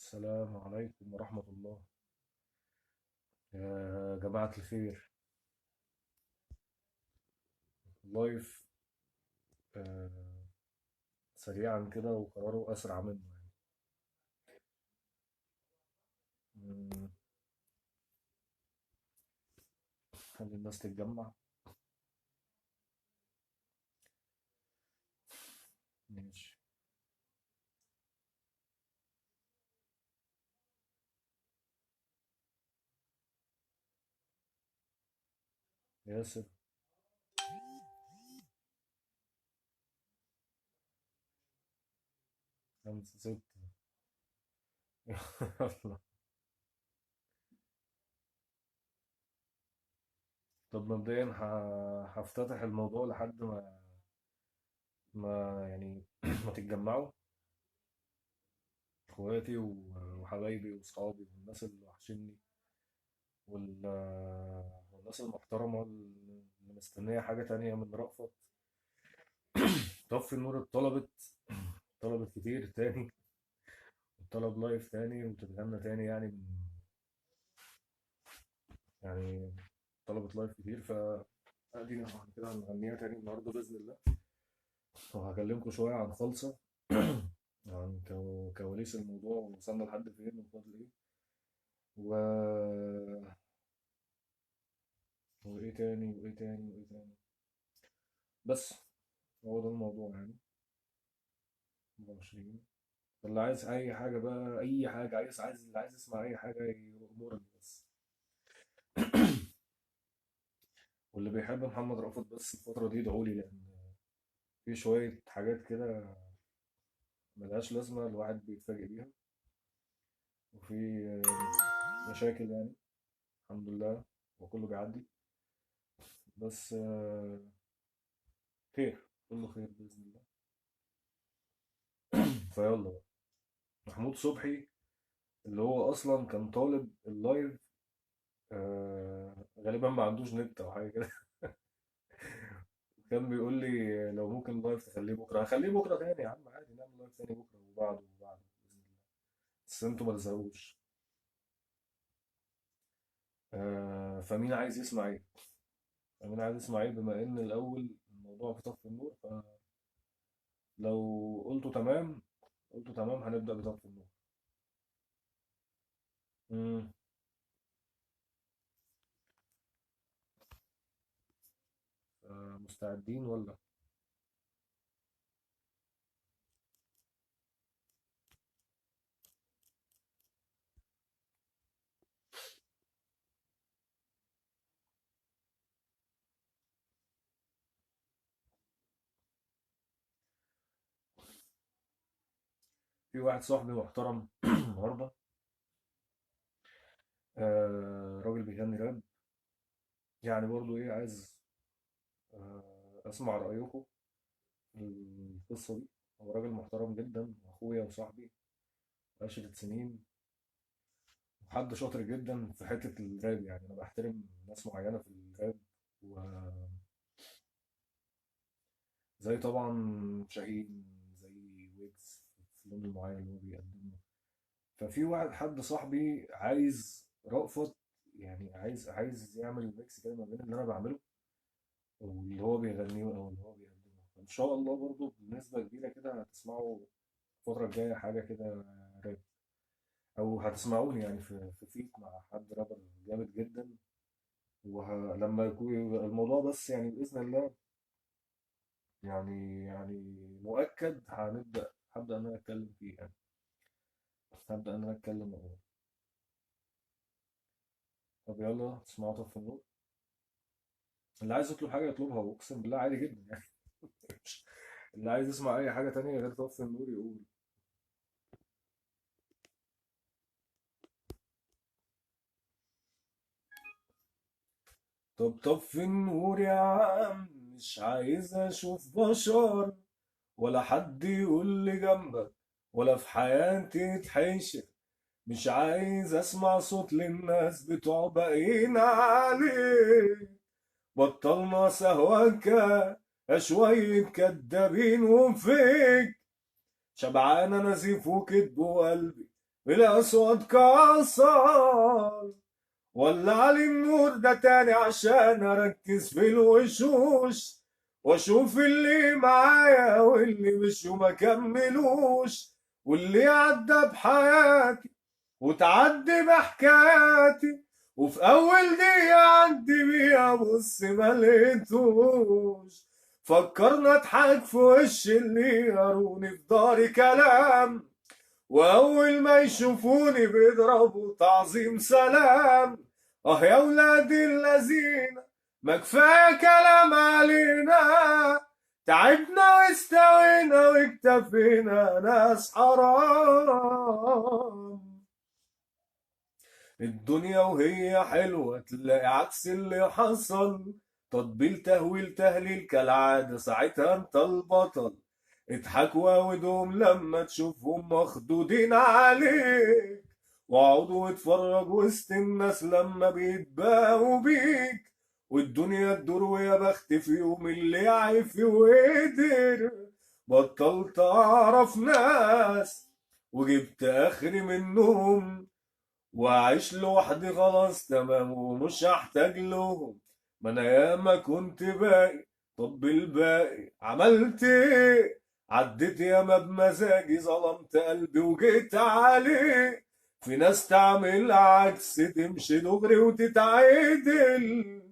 السلام عليكم ورحمة الله يا جماعة الخير. لايف آه، سريعا كده وقراره أسرع منه يعني. مم، خلي الناس تتجمع. ماشي. ياسر. 5 6. يلا. طب مبدئيا هفتتح الموضوع لحد ما يعني ما تتجمعوا، اخواتي وحبايبي واصحابي والناس اللي وحشني والناس المحترمة اللي مستنية حاجة تانية من رأفت. طفي النور طلبت كتير تاني، طلب لايف تاني وتتغنى تاني يعني طلبت لايف كتير، ادينا احنا كده هنغنيها تاني النهارده باذن الله. وهكلمكم شويه عن خالصه، عن كواليس الموضوع وصلنا لحد فين وفاضل ايه و... وايه تاني وايه تاني وايه تاني. بس هو ده الموضوع يعني. 24. اللي عايز اي حاجه بقى، اي حاجه، اللي عايز يسمع اي حاجه يأمرني بس. واللي بيحب محمد رأفت بس الفترة دي ادعوا لي، لأن في شوية حاجات كده ملهاش لازمة الواحد بيتفاجئ بيها، وفي مشاكل يعني. الحمد لله وكله بيعدي، بس خير، كله خير بإذن الله. فيلا بقى. محمود صبحي اللي هو أصلا كان طالب اللايف، غالبا ما عندوش نت أو حاجة كده. كان بيقول لي لو ممكن اللايف تخليه بكرة، هخليه بكرة تاني يا عم، عادي نعمل لايف تاني بكرة وبعده وبعده بإذن الله، بس انتوا ما تزهقوش. فمين عايز يسمع ايه؟ فمين عايز يسمع ايه بما ان الاول الموضوع في طفي النور؟ فلو قلتوا تمام، قلتوا تمام هنبدأ بطفي النور. مم. مستعدين ولا؟ في واحد صاحبي محترم النهارده، راجل بيغني راب، يعني برضو ايه عايز اسمع رأيكم في القصة دي. هو راجل محترم جدا واخويا وصاحبي 10 سنين، وحد شاطر جدا في حتة الراب. يعني انا بحترم ناس معينة في الراب، زي طبعا شاهين، زي ويجز في اللون المعين اللي هو بيقدمه. ففي واحد حد صاحبي عايز رأفت، يعني عايز يعمل ميكس كده ما بين اللي انا بعمله واللي هو بيغنيه او اللي هو بيقدمه. فان شاء الله برضو بنسبة كبيرة كده هتسمعوا الفترة الجاية حاجة كده راب، او هتسمعوني يعني في فيت مع حد رابر جامد جدا. ولما يكون الموضوع بس يعني بإذن الله، يعني مؤكد هبدأ ان انا اتكلم فيه يعني، هبدأ ان انا اتكلم اهو. طب يلا اسمعوا طب في النور. اللي عايز يطلب حاجة يطلبها، واقسم بالله عادي جدا يعني. اللي عايز يسمع اي حاجة تانية غير طب في النور يقول. طب في النور يا عم، مش عايز اشوف بشر، ولا حد يقول لي جنبك، ولا في حياتي تحيشر. مش عايز اسمع صوت للناس بتوع باقيين عليك. بطلنا سهوكة يا شوية كدابين وفيك. شبعان انا زيف وكدب وقلبي الأسود كسر، ولع لي النور ده تاني عشان أركز في الوشوش، وأشوف اللي معايا واللي مش وما كملوش، واللي عدى بحياتي وتعدي بحكاياتي، وفي أول دقيقة عدي بيها بص ملقتوش. فكرنا اضحك في وش اللي يقروني في داري كلام، وأول ما يشوفوني بيضربوا تعظيم سلام. اه يا ولاد الذين ما كفاية كلام علينا، تعبنا واستوينا واكتفينا ناس حرام. الدنيا وهي حلوة تلاقي عكس اللي حصل، تطبيل تهويل تهليل كالعادة ساعتها انت البطل. اضحك واودهم لما تشوفهم مخدودين عليك، واقعد واتفرج وسط الناس لما بيتباهوا بيك. والدنيا تدور ويا بخت في يوم اللي عايف وقدر. بطلت اعرف ناس وجبت اخري منهم، وأعيش لوحدي خلاص تمام ومش هحتاج لهم. ما أنا ياما كنت باقي، طب الباقي عملت إيه؟ عديت ياما بمزاجي ظلمت قلبي وجيت عليه. في ناس تعمل عكس تمشي دغري وتتعدل،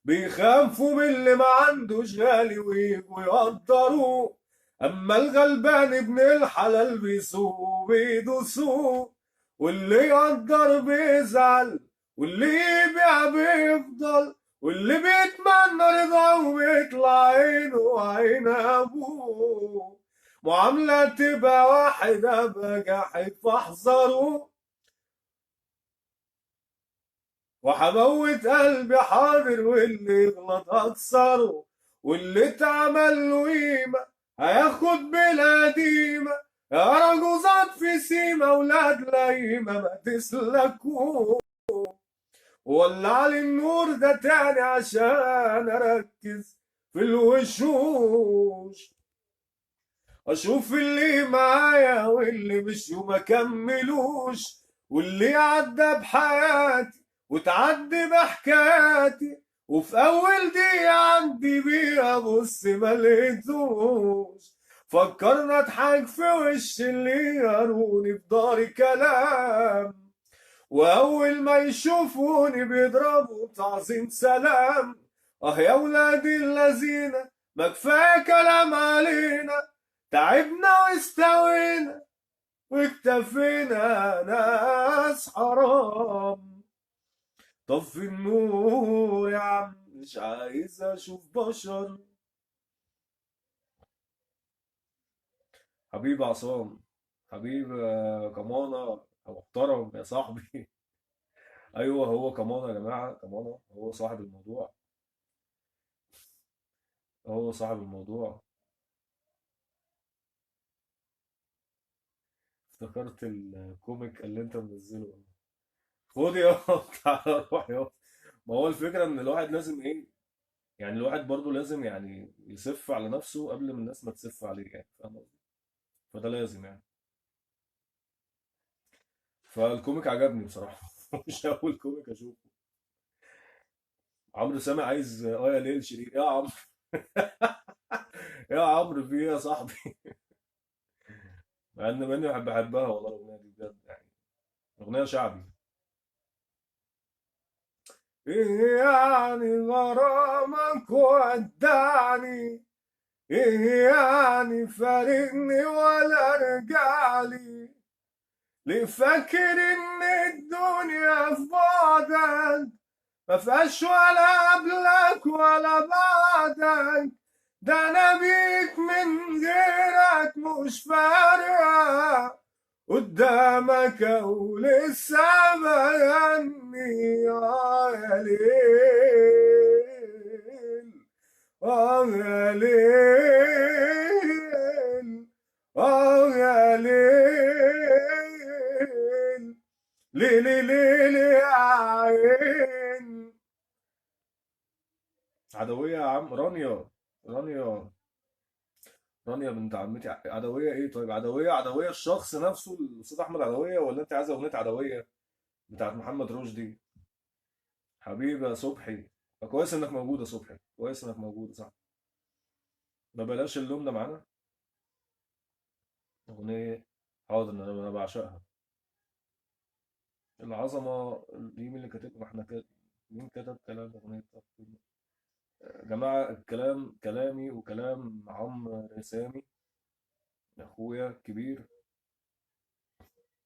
بيخافوا من اللي ما عندوش غالي ويجوا يقدروه. اما الغلبان ابن الحلال بيسوق بيدوسوه، واللي يقدر بيزعل واللي يبيع بيفضل، واللي بيتمنى رضاه وبيطلع عينه وعين ابوه. معاملة تبقى واحدة بجاحد فاحذروا، وحموت قلبي حاضر واللي يغلط اكسره، واللي اتعمل له قيمة هياخد بالقديمة. يا رجوزات في سيما ولاد لئيمة ما تسلكوا، ولع لي النور ده تاني عشان اركز في الوشوش، اشوف اللي معايا واللي مش وما كملوش، واللي عدى بحياتي وتعدي بحكاياتي، وفي اول دقيقة عندي بيها بص ما لقيتوش. فكرنا اضحك في وش اللي يقروني في داري كلام، واول ما يشوفوني بيضربوا تعظيم سلام. اه يا ولاد الذين ما كفايه كلام علينا، تعبنا واستوينا واكتفينا ناس حرام. طفي النور يا عم مش عايز اشوف بشر. حبيب عصام، حبيب كمانة محترم يا صاحبي. ايوه هو كمانة يا جماعة، كمانة هو صاحب الموضوع، هو صاحب الموضوع. افتكرت الكوميك اللي انت منزله. خد يا تعالى روح يا. ما هو الفكرة ان الواحد لازم ايه، يعني الواحد برضو لازم يعني يسف على نفسه قبل ما الناس ما تسف عليه، يعني فاهم قصدي؟ فده لازم يعني. فالكوميك عجبني بصراحة. مش أول كوميك أشوفه. عمرو سامع عايز يا ليل شرير يا عمرو. يا عمرو في إيه يا صاحبي؟ مع إن مني بحبها والله الأغنية دي بجد يعني، أغنية شعبي. إيه يعني غرامك ودعني، إيه يعني فارقني ولا رجعلي، ليه فاكر إن الدنيا في بعدك ما فيهاش ولا قبلك ولا بعدك، ده انا بيك من غيرك مش فارقة، قدامك اقول لسه بغني يا ليل. يا ليل، يا ليل، ليلي ليلي يا عين. عدوية يا عم، رانيا، رانيا. رانيا بنت عمتي عدوية ايه؟ طيب عدوية، عدوية الشخص نفسه الأستاذ أحمد عدوية، ولا أنت عايزة أغنية عدوية بتاعت محمد رشدي؟ حبيبة صبحي. كويس إنك موجودة صبحي، كويس إنك موجودة، صح. ما بلاش اللوم ده معانا. أغنية، حاضر، أنا بعشقها. العظمة دي مين اللي كاتبها؟ ما احنا مين كتب كلام أغنية يا جماعة؟ الكلام كلامي وكلام عمرو سامي، أخويا الكبير.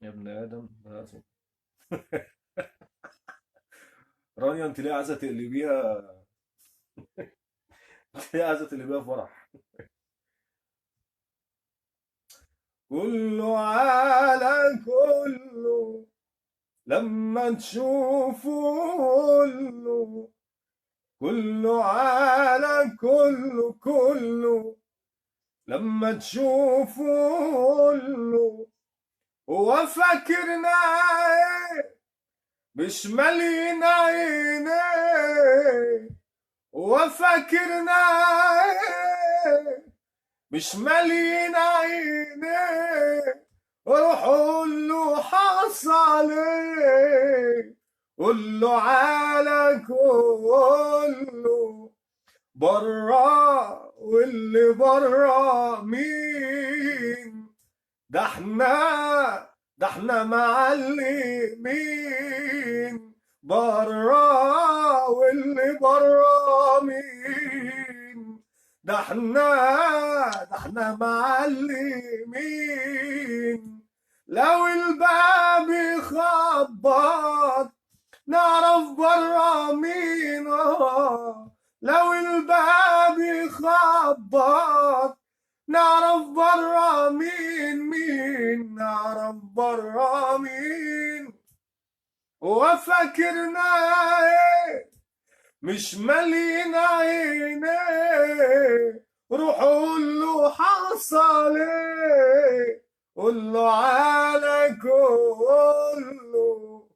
يا ابن آدم ده اسمه. رانيا أنت ليه عايزة تقلبيها؟ ليه عايزة تقلبيها فرح؟ كله على كله، لما تشوفه كله. كله على كله كله، لما تشوفه كله. هو فاكرنا ايه؟ مش مالين عينيه. هو فاكرنا ايه؟ مش مالين عينيه. روح قول له حصل ايه. قول له على كله برا، واللي برا مين؟ ده احنا، ده احنا معلمين برا، واللي برا مين؟ ده احنا، ده احنا معلمين. لو الباب يخبط نعرف برا مين. لو الباب يخبط نعرف برا مين نعرف برا مين. وفاكرنا ايه؟ مش مالين عينيه. روح قول له حصل ايه. قول له على كله.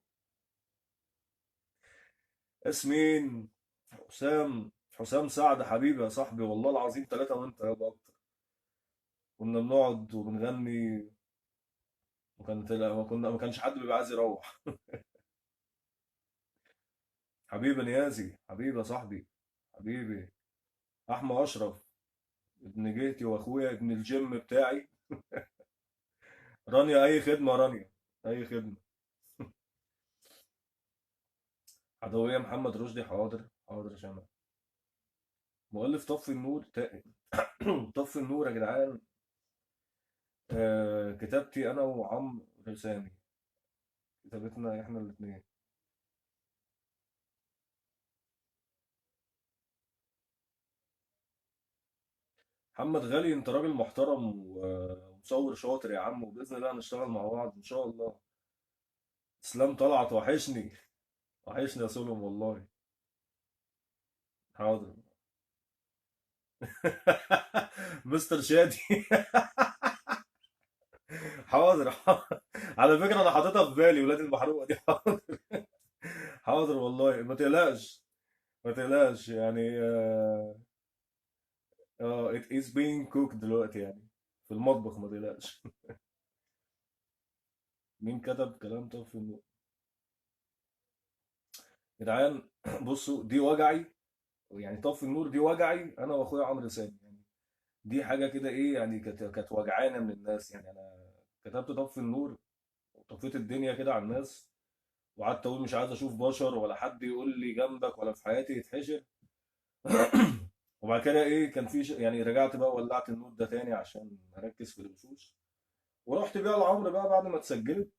ياسمين، حسام سعد حبيبي يا صاحبي، والله العظيم ثلاثة وانت يابا اكتر. كنا بنقعد وبنغني، ما كانش حد بيبقى عايز يروح. حبيبي نيازي، حبيبي يا صاحبي، حبيبي. احمد اشرف، ابن جيتي واخويا ابن الجيم بتاعي. رانيا اي خدمة، رانيا اي خدمة. عدوية محمد رشدي، حاضر حاضر يا شمال. مؤلف طفي النور طفي النور يا جدعان. كتابتي انا وعمرو سامي، كتابتنا احنا الاثنين. محمد غالي، انت راجل محترم ومصور شاطر يا عم، وباذن الله هنشتغل مع بعض ان شاء الله. اسلام طلعت، وحشني، وحشني يا سولم والله. حاضر. مستر شادي. حاضر حاضر. على فكره انا حاططها في بالي ولاد المحروقه دي. حاضر. حاضر والله، ما تقلقش، ما تقلقش يعني. it is being cooked دلوقتي يعني، في المطبخ، ما تقلقش. مين كتب كلام طفل النور؟ يا جدعان بصوا، دي وجعي، يعني طفي النور دي وجعي انا واخويا عمرو سامي يعني. دي حاجه كده ايه يعني، كانت وجعانه من الناس يعني. انا كتبت طفي النور وطفيت الدنيا كده على الناس، وقعدت اقول مش عايز اشوف بشر ولا حد يقول لي جنبك ولا في حياتي يتحشر. وبعد كده ايه، كان في يعني رجعت بقى ولعت النور ده تاني عشان اركز في الوشوش. ورحت بيها لعمرو بقى بعد ما اتسجلت،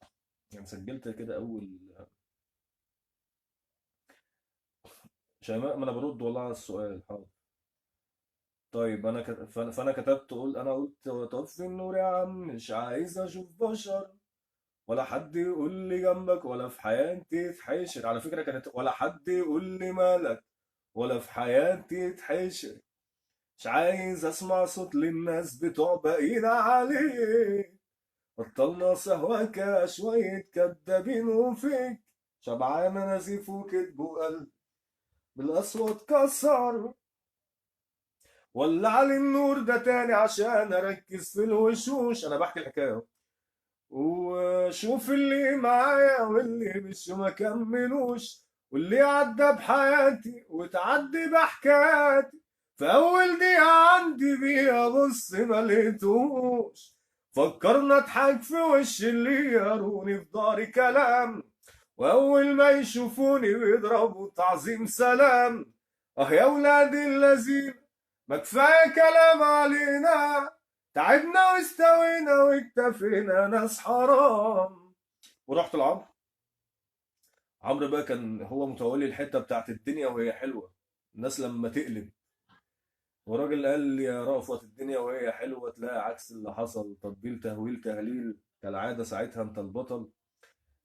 يعني سجلت كده اول شيماء. ما انا برد والله على السؤال، حاضر. طيب انا فأنا كتبت، انا قلت طفي النور يا عم، مش عايز اشوف بشر ولا حد يقول لي جنبك ولا في حياتي تحشر. على فكرة كانت ولا حد يقول لي مالك ولا في حياتي تحشر. مش عايز اسمع صوت للناس بتوع باقيين عليه. بطلنا سهوكة شوية كدابين وفيك. شبعان نزيف وكذب وقلب بالأسود كسر. ولع لي النور ده تاني عشان اركز في الوشوش. انا بحكي الحكايه اهو. وشوف اللي معايا واللي مش ما كملوش، واللي عدى بحياتي وتعدي بحكاياتي، في اول دقيقة عندي بيها بص ما لقيتوش. فكرنا اضحك في وش اللي يروني في داري كلام، واول ما يشوفوني بيضربوا تعظيم سلام. اه يا ولاد اللذين، ما كفايه كلام علينا، تعبنا واستوينا واكتفينا ناس حرام. ورحت لعمرو. عمرو بقى كان هو متولي الحته بتاعت الدنيا وهي حلوه، الناس لما تقلب. وراجل قال لي يا رأفت الدنيا وهي حلوه تلاقي عكس اللي حصل، تطبيل تهويل تهليل كالعاده، ساعتها انت البطل.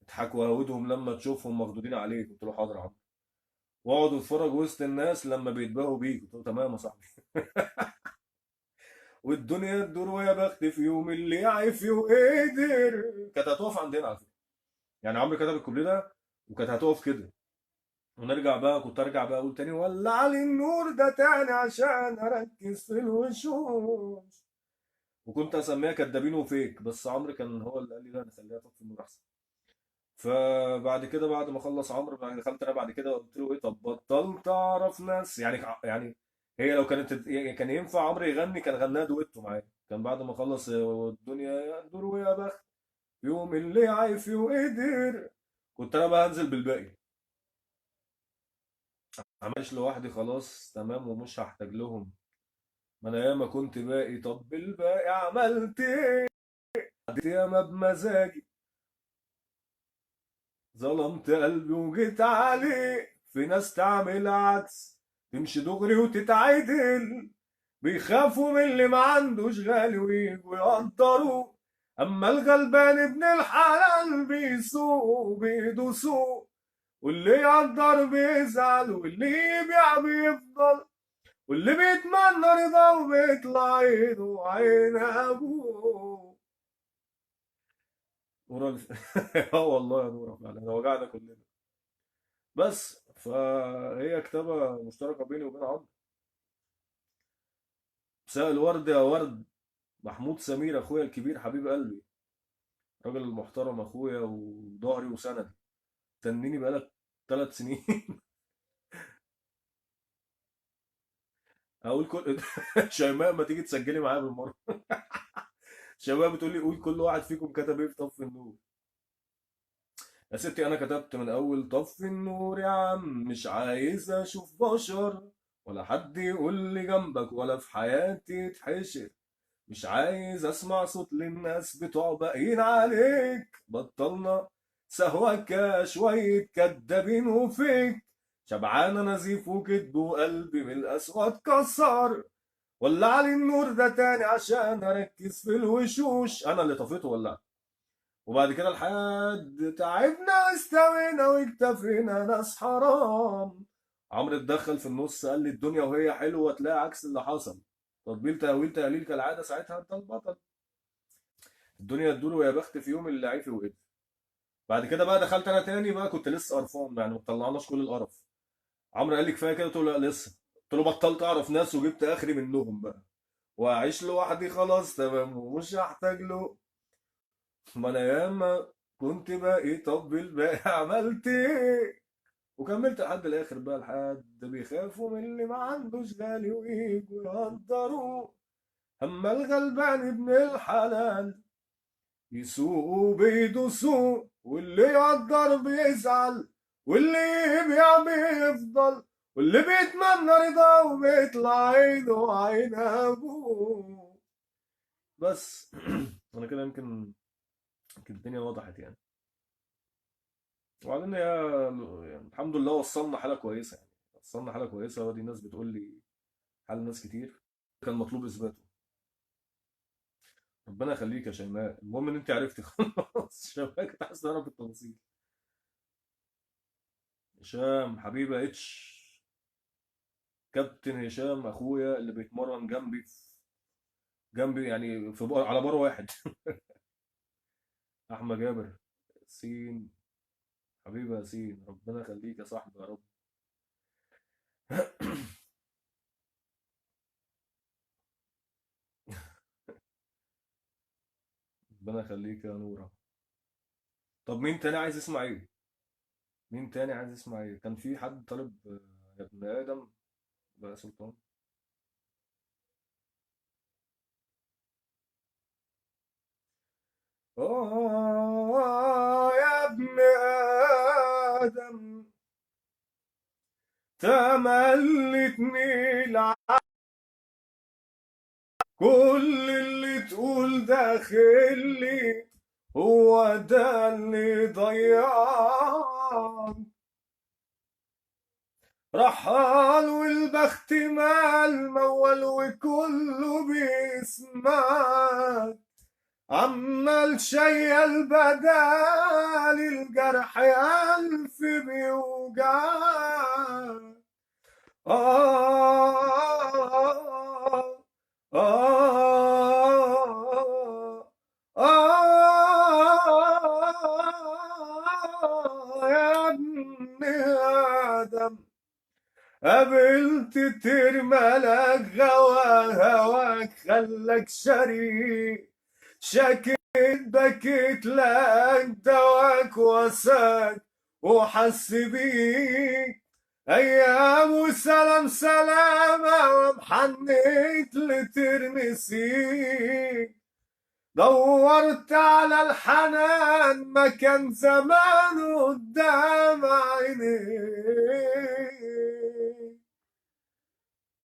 اضحك وهودهم لما تشوفهم مخدودين عليك. قلت له حاضر يا عمرو. واقعد اتفرج وسط الناس لما بيتباهوا بيك. قلت له تمام يا صاحبي. والدنيا تدور ويا بخت في يوم اللي يعرف وقدر. كانت هتقف عندنا على فكره، يعني عمرو كتب الكوبليه ده وكانت هتقف كده. ونرجع بقى، كنت ارجع بقى اقول تاني ولع لي النور ده تاني عشان اركز في الوشوش. وكنت اسميها كدابين وفيك، بس عمرو كان هو اللي قال لي لا نخليها تطفي النور احسن. فبعد كده بعد ما خلص عمرو بقى دخلت انا بعد كده قلت له ايه، طب بطلت اعرف ناس يعني. هي لو كانت يعني كان ينفع عمرو يغني كان غناها دويتو معايا. كان بعد ما خلص الدنيا دور ويا بخت يوم اللي عايف وقدر، كنت انا بقى انزل بالباقي. عملش لوحدي خلاص تمام ومش هحتاج لهم، ما انا ياما كنت باقي، طب بالباقي عملت ايه؟ عديت ياما بمزاجي، ظلمت قلبي وجيت عليه. في ناس تعمل عكس، تمشي دغري وتتعدل، بيخافوا من اللي ما عندوش غالي ويجوا يقدروا. اما الغلبان ابن الحلال بيسوق بيدوسوه، واللي يقدر بيزعل واللي يبيع بيفضل، واللي بيتمنى رضا وبيطلع عينه عين ابوه. نورا اه والله يا نورا فعلا ده وجعنا كلنا. بس فهي كتابة مشتركة بيني وبين عمرو. مساء الورد يا ورد، محمود سمير اخويا الكبير حبيب قلبي، راجل محترم اخويا وظهري وسندي. تنيني بقالك 3 سنين. اقول كل شيماء ما تيجي تسجلي معايا بالمره. شيماء بتقول لي قول كل واحد فيكم كتب ايه في طف النور. يا ستي انا كتبت من اول طف النور يا عم، مش عايز اشوف بشر ولا حد يقول لي جنبك ولا في حياتي يتحشر. مش عايز اسمع صوت للناس بتوع باقيين عليك، بطلنا سهوكة شوية كدابين وفيك. شبعان نزيف وكدب وقلبي من القسوة اتكسر. ولع لي النور ده تاني عشان اركز في الوشوش. انا اللي طفيته ولع. وبعد كده لحد تعبنا واستوينا واكتفينا ناس حرام. عمرو اتدخل في النص قال لي الدنيا وهي حلوه تلاقي عكس اللي حصل، تطبيل تهويل تهليل كالعاده، ساعتها انت البطل. الدنيا تدور ويا بخت في يوم اللي عيفي وقف. بعد كده بقى دخلت انا تاني بقى، كنت لسه قرفان يعني ما طلعناش كل القرف. عمرو قال لي كفايه كده، قلت له لا لسه. قلت له بطلت اعرف ناس وجبت اخري منهم بقى، واعيش لوحدي خلاص تمام ومش هحتاج له. ما انا ياما كنت باقي، طب الباقي عملت ايه؟ وكملت لحد الاخر بقى، لحد بيخافوا من اللي ما عندوش غالي ويجوا يقدروا. اما الغلبان ابن الحلال يسوقوا بيدوسوا، واللي يقدر بيزعل واللي يبيع بيفضل، واللي بيتمنى رضا وبيطلع عينه عين ابوه. بس انا كده يمكن الدنيا وضحت يعني. وبعدين يعني الحمد لله وصلنا حالة كويسة، يعني وصلنا حالة كويسة، ودي الناس بتقول لي حال ناس كتير كان مطلوب إثباته. ربنا يخليك يا شيماء، المهم إن أنت عرفتي خلاص. شيماء كنت عايز تعرف التفاصيل. هشام حبيبة اتش، كابتن هشام أخويا اللي بيتمرن جنبي يعني في على بار واحد. أحمد جابر سين، حبيبي يا سين، ربنا يخليك يا صاحبي يا رب. ربنا يخليك يا نورة. طب مين تاني عايز يسمع ايه؟ مين تاني عايز يسمع ايه؟ كان في حد طالب يا ابن آدم بقى سلطان. يا ابن آدم تملتني كل اللي تقول داخلي هو ده اللي ضيعك. رحال والبخت مال موال وكله بيسمعك، عمال شيل بدال الجرح ألف بيوجعك. آه آه يا ابن آدم قابلت ترملك غوا هواك خلك شريك، شكيت بكيت لك دواك وساك وحس بيك ايام وسلام سلامة ومحنيت لترنسيك. دورت على الحنان ما كان زمان قدام عينيك.